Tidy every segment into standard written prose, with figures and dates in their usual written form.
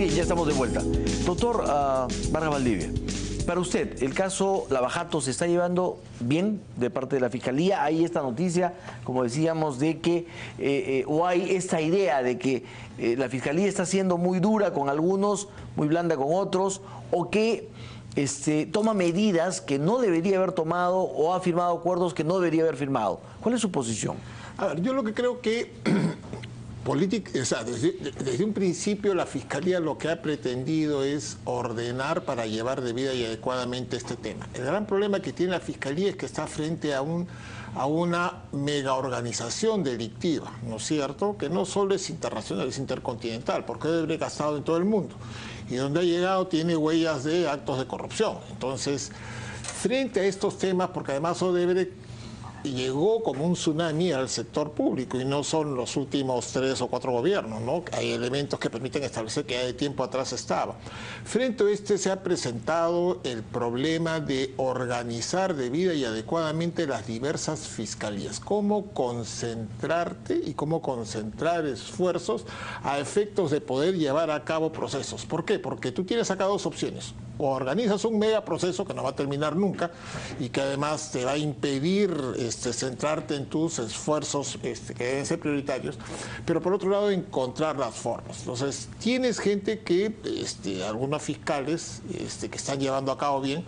Bien, ya estamos de vuelta. Doctor Vargas Valdivia, para usted, ¿el caso Lava-Jato se está llevando bien de parte de la Fiscalía? Hay esta noticia, como decíamos, de que, o hay esta idea de que la Fiscalía está siendo muy dura con algunos, muy blanda con otros, o que toma medidas que no debería haber tomado o ha firmado acuerdos que no debería haber firmado. ¿Cuál es su posición? A ver, yo lo que creo que desde un principio la Fiscalía lo que ha pretendido es ordenar para llevar debida y adecuadamente este tema. El gran problema que tiene la Fiscalía es que está frente a una mega organización delictiva, ¿no es cierto? Que no solo es internacional, es intercontinental, porque Odebrecht ha estado en todo el mundo. Y donde ha llegado tiene huellas de actos de corrupción. Entonces, frente a estos temas, porque además Odebrecht llegó como un tsunami al sector público y no son los últimos 3 o 4 gobiernos, ¿no? Hay elementos que permiten establecer que ya de tiempo atrás estaba. Frente a se ha presentado el problema de organizar debida y adecuadamente las diversas fiscalías. Cómo concentrarte y cómo concentrar esfuerzos a efectos de poder llevar a cabo procesos. ¿Por qué? Porque tú tienes acá dos opciones. O organizas un mega proceso que no va a terminar nunca y que además te va a impedir centrarte en tus esfuerzos que deben ser prioritarios, pero por otro lado encontrar las formas. Entonces tienes gente que, algunos fiscales que están llevando a cabo bien.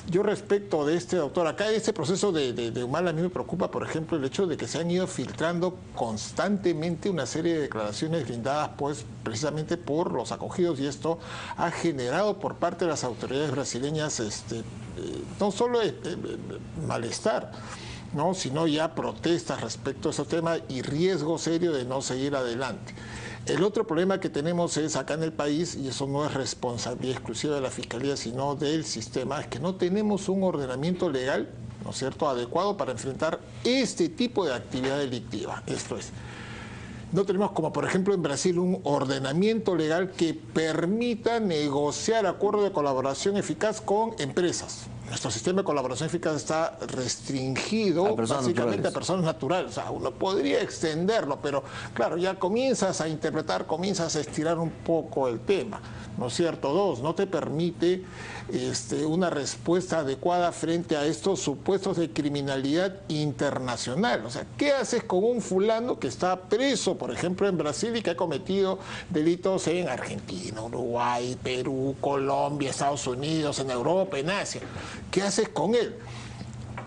Yo respecto de doctor, acá este proceso de Humala a mí me preocupa, por ejemplo, el hecho de que se han ido filtrando constantemente una serie de declaraciones brindadas pues precisamente por los acogidos, y esto ha generado por parte de las autoridades brasileñas no solo malestar, ¿no?, sino ya protestas respecto a ese tema y riesgo serio de no seguir adelante. El otro problema que tenemos es acá en el país, y eso no es responsabilidad exclusiva de la Fiscalía, sino del sistema, es que no tenemos un ordenamiento legal, ¿no es cierto?, adecuado para enfrentar este tipo de actividad delictiva. Esto es, no tenemos, como por ejemplo en Brasil, un ordenamiento legal que permita negociar acuerdos de colaboración eficaz con empresas. Nuestro sistema de colaboración eficaz está restringido básicamente a personas naturales. O sea, uno podría extenderlo, pero claro, ya comienzas a interpretar, comienzas a estirar un poco el tema, ¿no es cierto? Dos, no te permite una respuesta adecuada frente a estos supuestos de criminalidad internacional. O sea, ¿qué haces con un fulano que está preso, por ejemplo, en Brasil y que ha cometido delitos en Argentina, Uruguay, Perú, Colombia, Estados Unidos, en Europa, en Asia? ¿Qué haces con él?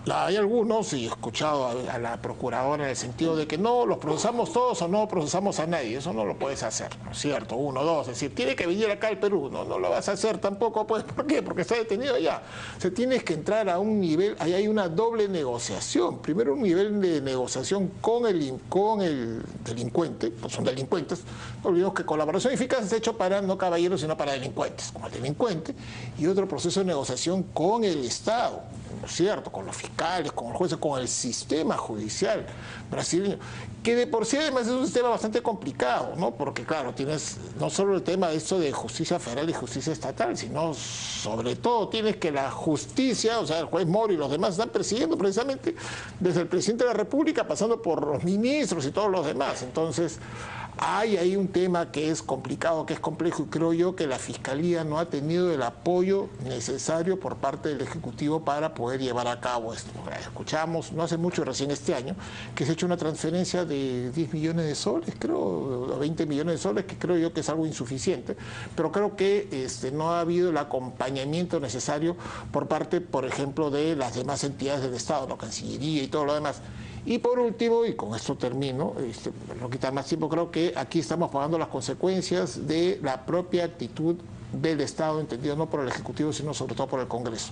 Hay algunos, y he escuchado a la procuradora en el sentido de que no, los procesamos todos o no procesamos a nadie. Eso no lo puedes hacer, ¿no es cierto? 1, 2, es decir, tiene que venir acá al Perú. No lo vas a hacer tampoco, pues. ¿Por qué? Porque está detenido allá. O sea, tienes que entrar a un nivel, ahí hay una doble negociación. Primero, un nivel de negociación con el delincuente, pues son delincuentes. No olvidemos que colaboración eficaz es hecho para no caballeros, sino para delincuentes, como el delincuente. Y otro proceso de negociación con el Estado, ¿no es cierto?, con los fiscales, con los jueces, con el sistema judicial brasileño, que de por sí además es un sistema bastante complicado, ¿no? Porque claro, tienes no solo el tema de esto de justicia federal y justicia estatal, sino sobre todo tienes que la justicia, o sea, el juez Moro y los demás están persiguiendo precisamente desde el presidente de la República, pasando por los ministros y todos los demás. Entonces, hay ahí un tema que es complicado, que es complejo, y creo yo que la Fiscalía no ha tenido el apoyo necesario por parte del Ejecutivo para poder llevar a cabo esto. Escuchamos, no hace mucho, recién este año, que se ha hecho una transferencia de 10 millones de soles, creo, o 20 millones de soles, que creo yo que es algo insuficiente, pero creo que no ha habido el acompañamiento necesario por parte, por ejemplo, de las demás entidades del Estado, la Cancillería y todo lo demás. Y por último, y con esto termino, no quitar más tiempo, creo que aquí estamos pagando las consecuencias de la propia actitud del Estado, entendido no por el Ejecutivo, sino sobre todo por el Congreso.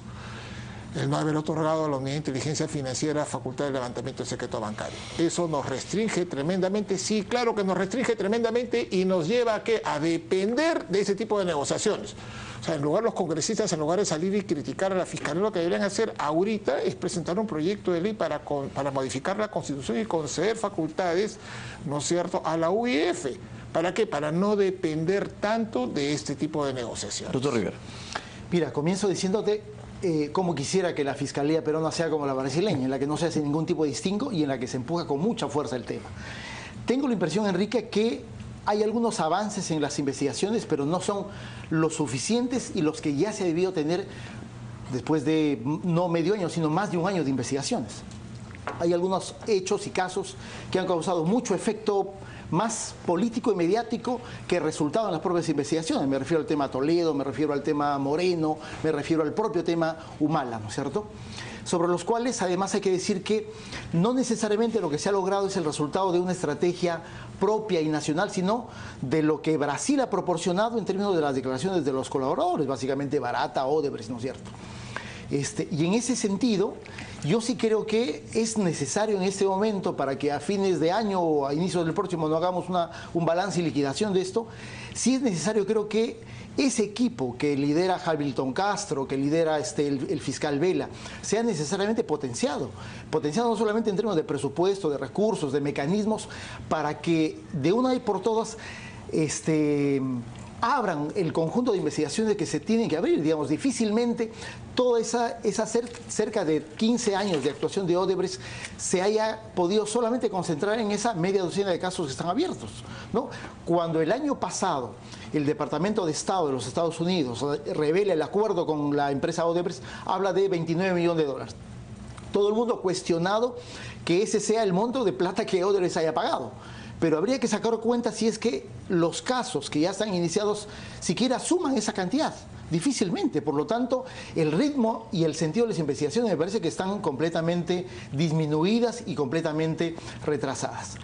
El no haber otorgado a la Unidad de Inteligencia Financiera facultad de levantamiento del secreto bancario. Eso nos restringe tremendamente, sí, claro que nos restringe tremendamente, y nos lleva a ¿qué? A depender de ese tipo de negociaciones. O sea, en lugar los congresistas, en lugar de salir y criticar a la Fiscalía, lo que deberían hacer ahorita es presentar un proyecto de ley para modificar la Constitución y conceder facultades, ¿no es cierto?, a la UIF. ¿Para qué? Para no depender tanto de este tipo de negociaciones. Doctor Rivera. Mira, comienzo diciéndote cómo quisiera que la Fiscalía peruana sea como la brasileña, en la que no se hace ningún tipo de distingo y en la que se empuja con mucha fuerza el tema. Tengo la impresión, Enrique, que hay algunos avances en las investigaciones, pero no son los suficientes y los que ya se ha debido tener después de no medio año, sino más de un año de investigaciones. Hay algunos hechos y casos que han causado mucho efecto más político y mediático que resultado en las propias investigaciones. Me refiero al tema Toledo, me refiero al tema Moreno, me refiero al propio tema Humala, ¿no es cierto? Sobre los cuales además hay que decir que no necesariamente lo que se ha logrado es el resultado de una estrategia propia y nacional, sino de lo que Brasil ha proporcionado en términos de las declaraciones de los colaboradores, básicamente Barata, Odebrecht, ¿no es cierto? Y en ese sentido, yo sí creo que es necesario en este momento, para que a fines de año o a inicios del próximo no hagamos un balance y liquidación de esto, sí es necesario, creo que ese equipo que lidera Hamilton Castro, que lidera el fiscal Vela, sea necesariamente potenciado no solamente en términos de presupuesto, de recursos, de mecanismos, para que de una vez por todas abran el conjunto de investigaciones que se tienen que abrir. Digamos, difícilmente toda esa cerca de 15 años de actuación de Odebrecht se haya podido solamente concentrar en esa media docena de casos que están abiertos, ¿no? Cuando el año pasado el Departamento de Estado de los Estados Unidos revela el acuerdo con la empresa Odebrecht, habla de 29 millones de dólares. Todo el mundo ha cuestionado que ese sea el monto de plata que Odebrecht haya pagado. Pero habría que sacar cuenta si es que los casos que ya están iniciados siquiera suman esa cantidad. Difícilmente. Por lo tanto, el ritmo y el sentido de las investigaciones me parece que están completamente disminuidas y completamente retrasadas.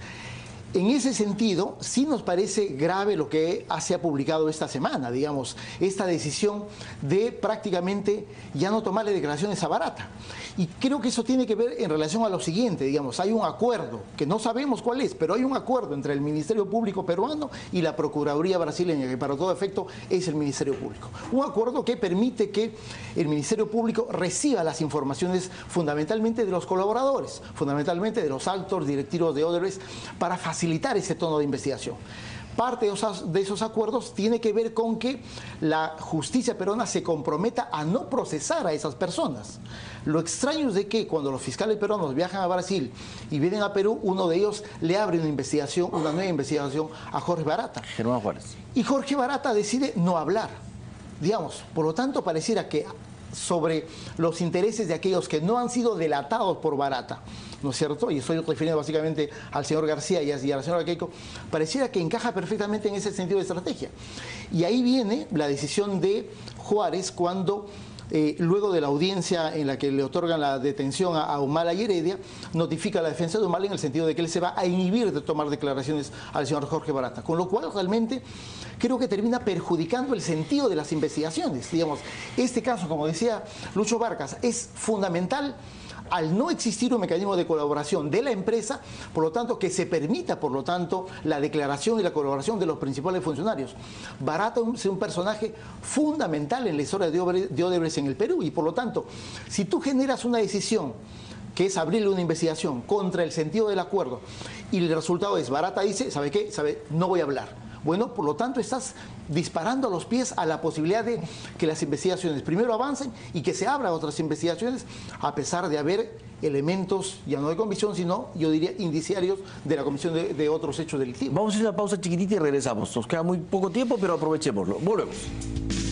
En ese sentido, sí nos parece grave lo que se ha publicado esta semana, digamos, esta decisión de prácticamente ya no tomarle declaraciones a Barata. Y creo que eso tiene que ver en relación a lo siguiente, digamos, hay un acuerdo, que no sabemos cuál es, pero hay un acuerdo entre el Ministerio Público peruano y la Procuraduría brasileña, que para todo efecto es el Ministerio Público. Un acuerdo que permite que el Ministerio Público reciba las informaciones fundamentalmente de los colaboradores, fundamentalmente de los altos directivos de Odebrecht, para facilitar ese tono de investigación. Parte de esos acuerdos tiene que ver con que la justicia peruana se comprometa a no procesar a esas personas. Lo extraño es de que cuando los fiscales peruanos viajan a Brasil y vienen a Perú, uno de ellos le abre una nueva investigación a Jorge Barata. Germán Juárez. Y Jorge Barata decide no hablar. Digamos, por lo tanto, pareciera que sobre los intereses de aquellos que no han sido delatados por Barata, ¿no es cierto? Y estoy refiriendo básicamente al señor García y a la señora Keiko, pareciera que encaja perfectamente en ese sentido de estrategia. Y ahí viene la decisión de Juárez cuando, luego de la audiencia en la que le otorgan la detención a Humala y Heredia, notifica a la defensa de Humala en el sentido de que él se va a inhibir de tomar declaraciones al señor Jorge Barata, con lo cual realmente creo que termina perjudicando el sentido de las investigaciones. Digamos, este caso, como decía Lucho Vargas, es fundamental al no existir un mecanismo de colaboración de la empresa, por lo tanto, que se permita, por lo tanto, la declaración y la colaboración de los principales funcionarios. Barata es un personaje fundamental en la historia de Odebrecht en el Perú y, por lo tanto, si tú generas una decisión que es abrirle una investigación contra el sentido del acuerdo y el resultado es Barata dice, ¿sabe qué? No voy a hablar. Bueno, por lo tanto, estás disparando a los pies a la posibilidad de que las investigaciones primero avancen y que se abran otras investigaciones, a pesar de haber elementos, ya no de convicción, sino, yo diría, indiciarios de la comisión de otros hechos delictivos. Vamos a hacer una pausa chiquitita y regresamos. Nos queda muy poco tiempo, pero aprovechémoslo. Volvemos.